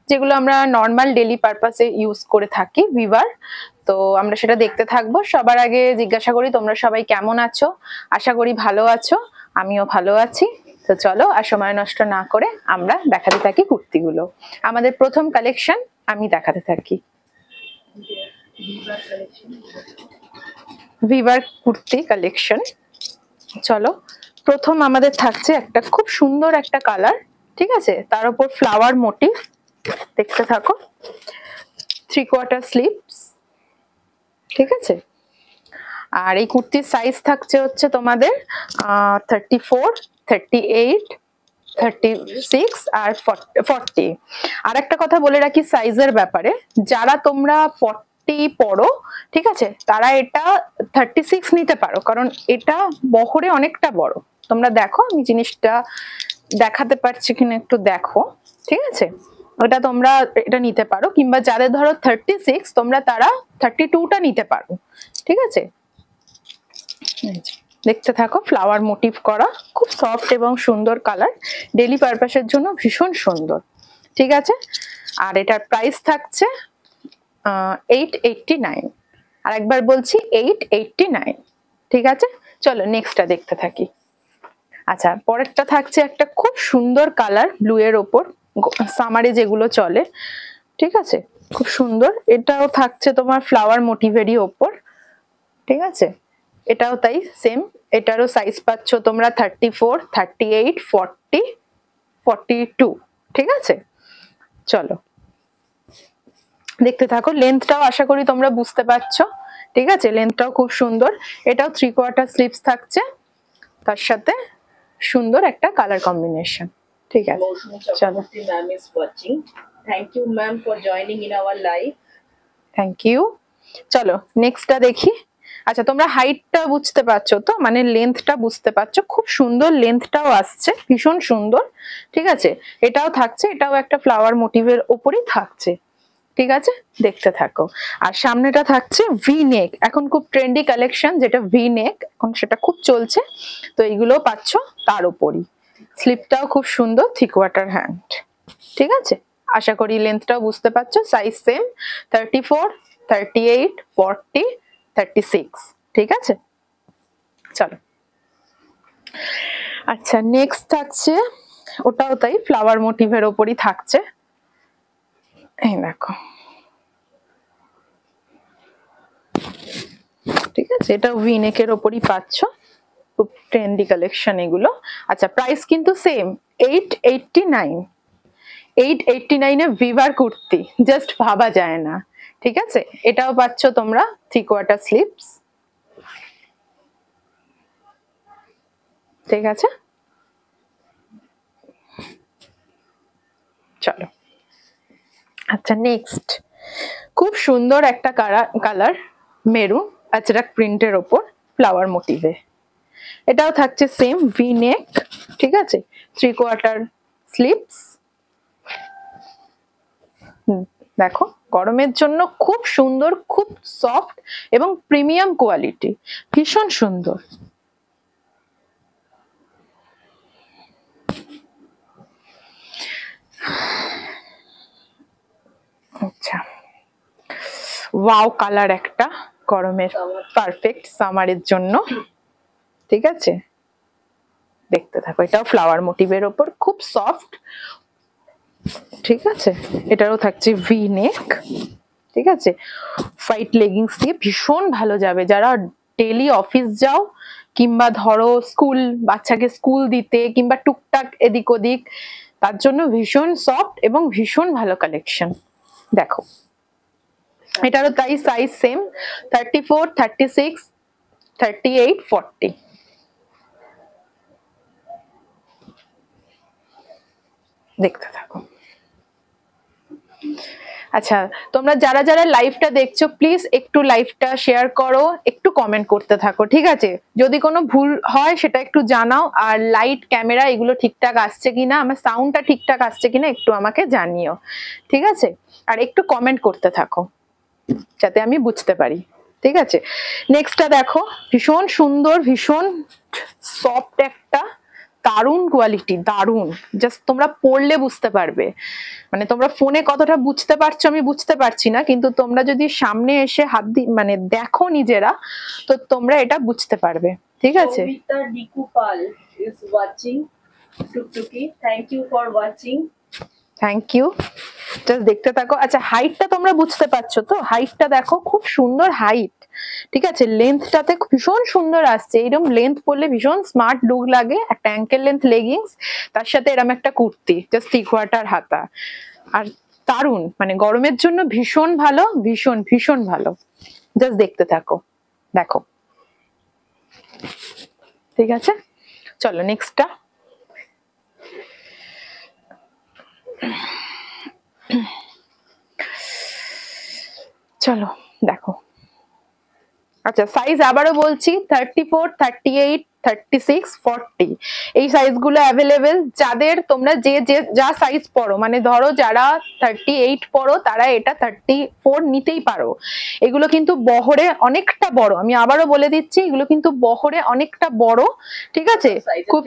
যেগুলো আমরা normal daily পারপাসে ইউজ করে থাকি ভিভার। তো আমরা সেটা দেখতে থাকবো। সবার আগে জিজ্ঞাসা করি তোমরা সবাই কেমন আছো? আশা করি ভালো আছো, আমিও ভালো আছি। তো চলো আর সময় নষ্ট না করে আমরা দেখাতে থাকি কুর্তিগুলো। আমাদের প্রথম কালেকশন আমি দেখাতে থাকি ভিভার কুর্তি কালেকশন। চলো, প্রথম আমাদের থাকছে একটা খুব সুন্দর একটা কালার, ঠিক আছে, তার উপর ফ্লাওয়ার মোটিভ, দেখতে থাকো। 3/4 স্লিভস, ঠিক আছে। আর এই কুর্তির সাইজ থাকছে হচ্ছে তোমাদের 34, 38, 36 আর 40। আর একটা কথা বলে রাখি সাইজের ব্যাপারে, যারা তোমরা 40 পড়ো, ঠিক আছে, তারা এটা 36 নিতে পারো, কারণ এটা বহরে অনেকটা বড়। তোমরা দেখো আমি জিনিসটা দেখাতে পারছি কিনা একটু দেখো, ঠিক আছে। এটা তোমরা এটা নিতে পারো, কিংবা যাদের ধরো 36 তোমরা তারা 32টা নিতে পারো, ঠিক আছে। দেখতে থাকো, ফ্লাওয়ার মোটিভ করা, খুব সফট এবং সুন্দর কালার, ডেলি পারপাসের জন্য ভীষণ সুন্দর, ঠিক আছে। আর এটার প্রাইস থাকছে 889। আর একবার বলছি 889, ঠিক আছে। চলো নেক্সটটা দেখতে থাকি। আচ্ছা, পরেরটা থাকছে একটা খুব সুন্দর কালার, ব্লু এর ওপর, সামারে যেগুলো চলে, ঠিক আছে, খুব সুন্দর। এটাও থাকছে তোমার ফ্লাওয়ার মোটিভেরই ওপর, ঠিক আছে। এটাও তাই সেম, এটারও সাইজ পাচ্ছ তোমরা 34, 38, 40, 42, ঠিক আছে। চলো দেখতে থাকো। লেন্থটাও আশা করি তোমরা বুঝতে পারছো, ঠিক আছে, লেন্থটাও খুব সুন্দর। এটাও 3/4 স্লিভস থাকছে, তার সাথে সুন্দর একটা কালার কম্বিনেশন, ঠিক আছে। চলো, ma'am is watching. Thank you ma'am for joining in our live. Thank you. চলো নেক্সটটা দেখি। আচ্ছা, তোমরা হাইটটা বুঝতে পারছো তো, মানে লেন্থটা বুঝতে পারছো, খুব সুন্দর লেন্থটাও আসছে, ভীষণ সুন্দর, ঠিক আছে। এটাও থাকছে, এটাও একটা ফ্লাওয়ার মোটিভের ওপরই থাকছে, ঠিক আছে, দেখতে থাকো। আর সামনেটা থাকছে ভি নেক, এখন খুব ট্রেন্ডি কালেকশন যেটা ভি নেক, এখন সেটা খুব চলছে, তো এইগুলো পাচ্ছ তার উপরই। স্লিপটাও খুব সুন্দর, 3/4 হ্যান্ড, ঠিক আছে। আশা করি লেন্থটাও বুঝতে পারছো, সাইজ সেম, 34, 38, 40, 36, ঠিক আছে। চলো, আচ্ছা নেক্সট থাকছে, ওটাও তাই ফ্লাওয়ার মোটিভের ওপরই থাকছে, এই দেখো, ঠিক আছে। এটা ভিনেকের ওপরই পাচ্ছ, খুব ট্রেন্ডি কালেকশন এগুলো। আচ্ছা, প্রাইস কিন্তু সেম, 889। 889 এ ভিভার কুর্তি জাস্ট ভাবা যায় না, ঠিক আছে। এটাও পাচ্ছ তোমরা 3/4 স্লিভস, ঠিক আছে। চলো, আচ্ছা নেক্সট খুব সুন্দর একটা কালার, মেরুন আজরাক প্রিন্টের ওপর ফ্লাওয়ার মোটিভে। এটাও থাকছে সেম ভি নেক, ঠিক আছে, 3/4 স্লিভস। দেখো, গরমের জন্য খুব সুন্দর, খুব সফট এবং প্রিমিয়াম কোয়ালিটি, ভীষণ সুন্দর। আচ্ছা, ওয়াও কালার একটা, গরমের পারফেক্ট সামারের জন্য, ঠিক আছে, দেখতে থাকো। এটাও ফ্লাওয়ার মোটিভের ওপর, খুব সফট, ঠিক আছে। এটারও থাকছে ভি নেক, ঠিক আছে। হোয়াইট লেগিংস দিয়ে ভীষণ ভালো যাবে যারা ডেলি অফিস যাও, কিংবা ধরো স্কুল, বাচ্চাকে স্কুল দিতে, কিংবা টুকটাক এদিক ওদিক, তার জন্য ভীষণ সফট এবং ভীষণ ভালো কালেকশন। দেখো, এটারও তাই সাইজ সেম, 34, 36, 38, 40, দেখতে থাকো। আচ্ছা, তোমরা যারা যারা লাইভটা দেখছো প্লিজ একটু লাইভটা শেয়ার করো, একটু কমেন্ট করতে থাকো, ঠিক আছে। যদি কোনো ভুল হয় সেটা একটু জানাও, আর লাইট ক্যামেরা এগুলো ঠিকঠাক আসছে কিনা, আমার সাউন্ডটা ঠিকঠাক আসছে কিনা একটু আমাকে জানিও, ঠিক আছে। আর একটু কমেন্ট করতে থাকো যাতে আমি বুঝতে পারি, ঠিক আছে। নেক্সটটা দেখো, ভীষণ সুন্দর, ভীষণ সফট একটা দারুণ কোয়ালিটি, দারুণ। জাস্ট তোমরা পড়লে বুঝতে পারবে, মানে তোমরা ফোনে কতটা বুঝতে পারছো আমি বুঝতে পারছি না, কিন্তু তোমরা যদি সামনে এসে হাত মানে দেখো নিজেরা, তো তোমরা এটা বুঝতে পারবে, ঠিক আছে? Sovita Dikupal is watching. Tuktuki, thank you for watching. Thank you, just দেখতে থাকো। আচ্ছা, হাইটটা তোমরা বুঝতে পারছো তো? হাইটটা দেখো, খুব সুন্দর হাইট, ঠিক আছে? লেন্থটাতে ভীষণ সুন্দর আসছে, এরকম লেন্থ পরলে ভীষণ স্মার্ট লুক লাগে। একটা অ্যাঙ্কেল লেন্থ লেগিংস, তার সাথে এরকম একটা কুর্তি, জাস্ট 3/4 হাতা, আর দারুণ, মানে গরমের জন্য ভীষণ ভালো, ভীষণ ভীষণ ভালো। জাস্ট দেখতে থাকো, দেখো, ঠিক আছে? চলো নেক্সটটা। চলো দেখো। আচ্ছা, সাইজ আবারও বলছি, 34, 38, 36, 40 এই সাইজগুলো অ্যাভেলেবেল। যাদের তোমরা যে যা সাইজ পরো, মানে ধরো যারা 38 পরো তারা এটা 34 নিতেই পারো। এগুলো কিন্তু বহরে অনেকটা বড়, আমি আবারও বলে দিচ্ছি, এগুলো কিন্তু বহরে অনেকটা বড়, ঠিক আছে? খুব,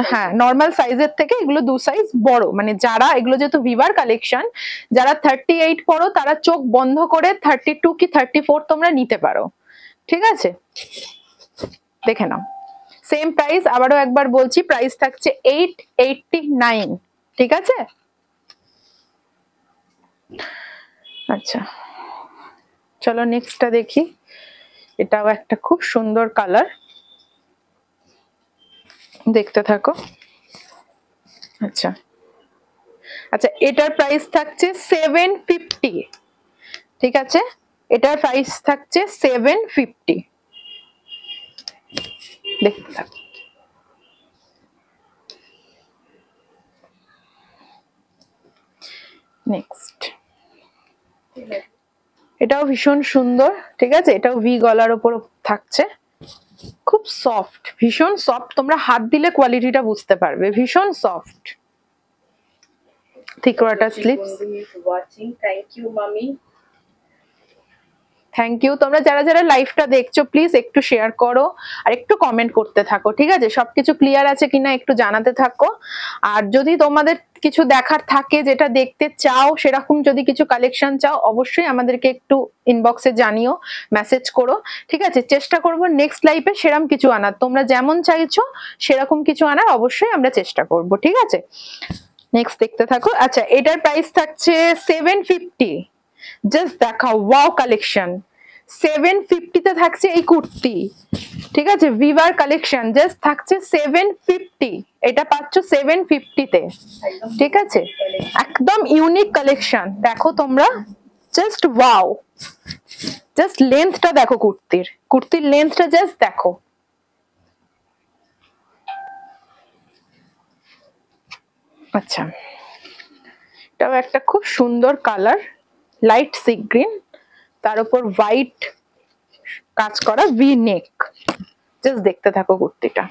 হ্যাঁ, নর্মাল সাইজের থেকে এগুলো 2 সাইজ বড়। মানে যারা এগুলো, যেহেতু ভিভার কালেকশন, যারা 38 পরো তারা চোখ বন্ধ করে 32 কি 34 তোমরা নিতে পারো, ঠিক আছে? দেখে নাও। সেম প্রাইস, আবারও একবার বলছি, প্রাইস থাকছে 889, ঠিক আছে? আচ্ছা, চলো নেক্সটটা দেখি। এটাও একটা খুব সুন্দর কালার, দেখতে থাকো। আচ্ছা আচ্ছা, এটার প্রাইস থাকছে 750, ঠিক আছে? এটার প্রাইস থাকছে 750, দেখতে থাকো। নেক্সট, এটাও ভীষণ সুন্দর, ঠিক আছে? এটাও ভি গলার উপর থাকছে, খুব সফট, ভীষণ সফট। তোমরা হাত দিলে কোয়ালিটিটা বুঝতে পারবে, ভীষণ soft. Thick water slips. Thank you, mommy. Thank you. তোমরা যারা যারা লাইভটা দেখছো প্লিজ একটু শেয়ার করো আর একটু কমেন্ট করতে থাকো, ঠিক আছে? সবকিছু ক্লিয়ার আছে কিনা একটু জানাতে থাকো। আর যদি তোমাদের কিছু দেখার থাকে, যেটা দেখতে চাও, সেরকম যদি কিছু কালেকশন চাও, অবশ্যই আমাদেরকে একটু ইনবক্সে জানিও, মেসেজ করো, ঠিক আছে? চেষ্টা করব নেক্সট লাইভে সেরকম কিছু আনার, তোমরা যেমন চাইছো সেরকম কিছু আনার অবশ্যই আমরা চেষ্টা করব, ঠিক আছে? নেক্সট দেখতে থাকো। আচ্ছা, এটার প্রাইস থাকছে 750, জাস্ট দেখাও, ওয়াও কালেকশন। 750 তে থাকছে এই কুর্তি, ঠিক আছে? ভিভার কালেকশন, জাস্ট থাকছে 750, এটা পাচ্ছ 750 তে, ঠিক আছে? একদম ইউনিক কালেকশন, দেখো তোমরা, জাস্ট ওয়াও। জাস্ট লেন্থটা দেখো, কুর্তির লেন্থটা জাস্ট দেখো। আচ্ছা, এটাও একটা খুব সুন্দর কালার, লাইট সি গ্রিন, তার উপর হোয়াইট কাজ করা, ভি নেক। জাস্ট দেখতে থাকো কুর্তিটা,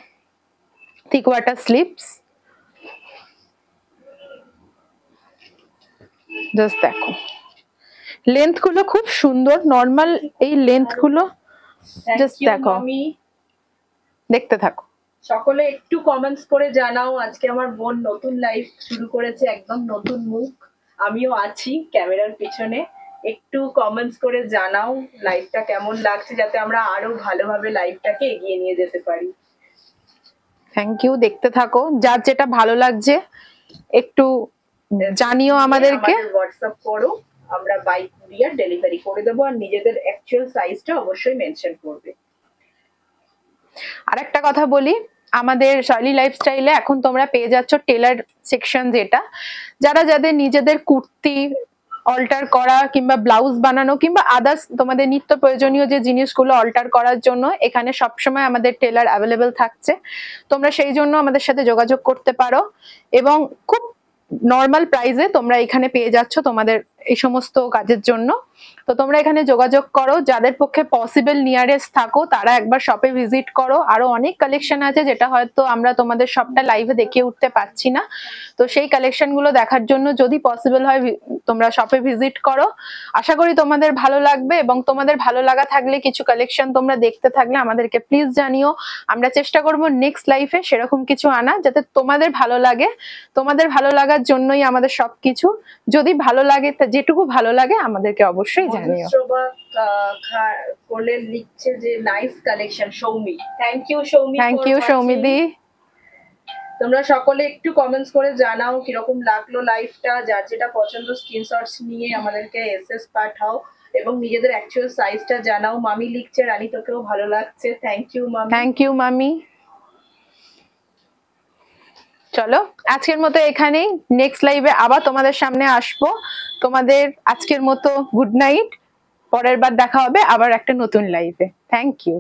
থিকওয়াটার স্লিপস, জাস্ট দেখো। লেন্থ গুলো খুব সুন্দর, নর্মাল এই লেন্থ গুলো, জাস্ট দেখো, দেখতে থাকো। সকলে একটু কমেন্টস করে জানাও। আজকে আমার বোন নতুন লাইভ শুরু করেছে, একদম নতুন মুখ, আমিও আছি ক্যামেরার পিছনে। একটু কমেন্টস করে জানাও লাইভটা কেমন লাগছে, যাতে আমরা আরো ভালোভাবে লাইভটাকে এগিয়ে নিয়ে যেতে পারি। থ্যাংক ইউ, দেখতে থাকো। যার যেটা ভালো লাগছে একটু জানিও আমাদেরকে, হোয়াটসঅ্যাপ করো, আমরা বাই কুরিয়ার ডেলিভারি করে দেবো। আর নিজেদের অ্যাকচুয়াল সাইজটা অবশ্যই মেনশন করবে। আরেকটা কথা বলি, আমাদের শার্লি লাইফস্টাইলে এখন তোমরা পেয়ে যাচ্ছ টেলার সেকশন, যেটা যারা যাদের নিজেদের কুর্তি অল্টার করা কিংবা ব্লাউজ বানানো কিংবা আদার্স তোমাদের নিত্য প্রয়োজনীয় যে জিনিসগুলো অল্টার করার জন্য এখানে সবসময় আমাদের টেলার অ্যাভেলেবেল থাকছে। তোমরা সেই জন্য আমাদের সাথে যোগাযোগ করতে পারো এবং খুব নর্মাল প্রাইসে তোমরা এখানে পেয়ে যাচ্ছ তোমাদের এই সমস্ত কাজের জন্য। তো তোমরা এখানে যোগাযোগ করো, যাদের পক্ষে পসিবল নিয়ারেস্ট থাকো তারা একবার শপে ভিজিট করো। আরো অনেক কালেকশন আছে যেটা হয়তো আমরা তোমাদের সবটা লাইভে দেখিয়ে উঠতে পারছি না, তো সেই কালেকশন গুলো দেখার জন্য যদি পসিবল হয় তোমরা শপে ভিজিট করো। আশা করি তোমাদের ভালো লাগবে, এবং তোমাদের ভালো লাগা থাকলে কিছু কালেকশন তোমরা দেখতে থাকলে আমাদেরকে প্লিজ জানিও। আমরা চেষ্টা করব নেক্সট লাইফে সেরকম কিছু আনা যাতে তোমাদের ভালো লাগে। তোমাদের ভালো লাগার জন্যই আমাদের সবকিছু। যদি ভালো লাগে, যেটুকু ভালো লাগে আমাদেরকে অবশ্যই জানিও। কোলে লিখছে যে nice collection Soumi. Thank you Soumi. Thank you সৌমিদি। তোমরা সকলে একটু কমেন্টস করে জানাও কিরকম লাগলো লাইভটা। যার যেটা পছন্দ স্ক্রিনশটস নিয়ে আমাদেরকে এসএস পাঠাও, এবং নিজেদের অ্যাকচুয়াল সাইজটা জানাও। মামি লিখছে রানী তোকেও ভালো লাগছে। থ্যাংক ইউ মামি। থ্যাংক ইউ মামি। চলো আজকের মতো এখানেই, নেক্সট লাইভে আবার তোমাদের সামনে আসবো। তোমাদের আজকের মতো গুড নাইট, পরের বার দেখা হবে আবার একটা নতুন লাইভে। Thank you.